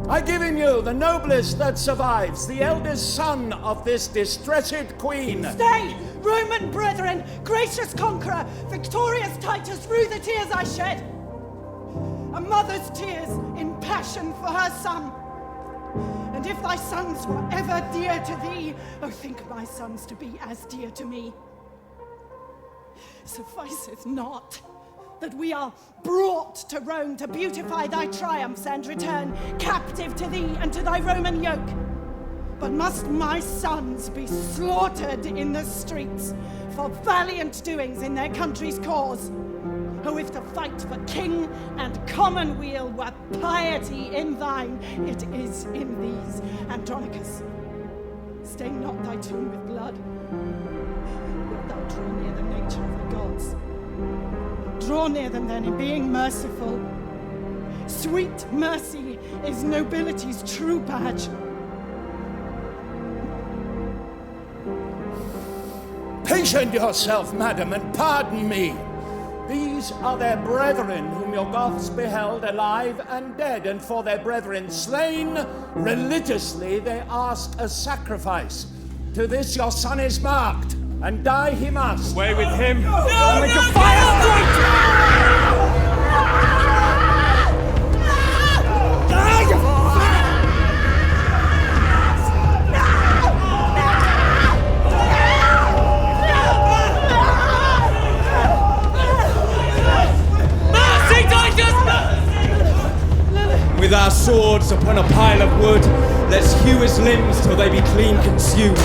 I give in you the noblest that survives, the eldest son of this distressed queen. Stay, Roman brethren, gracious conqueror, victorious Titus, rue the tears I shed. A mother's tears in passion for her son. And if thy sons were ever dear to thee, oh, think my sons to be as dear to me. Sufficeth not that we are brought to Rome to beautify thy triumphs and return captive to thee and to thy Roman yoke. But must my sons be slaughtered in the streets for valiant doings in their country's cause? Oh, if the fight for king and commonweal were piety in thine, it is in these. Andronicus, stain not thy tomb with blood. Wilt thou draw near the nature of the gods? Draw near them then in being merciful. Sweet mercy is nobility's true badge. Patient yourself, madam, and pardon me. These are their brethren whom your Goths beheld alive and dead, and for their brethren slain, religiously they ask a sacrifice. To this your son is marked, and die he must. Away with him! No, Make a fire strike! With our swords upon a pile of wood, let's hew his limbs till they be clean consumed.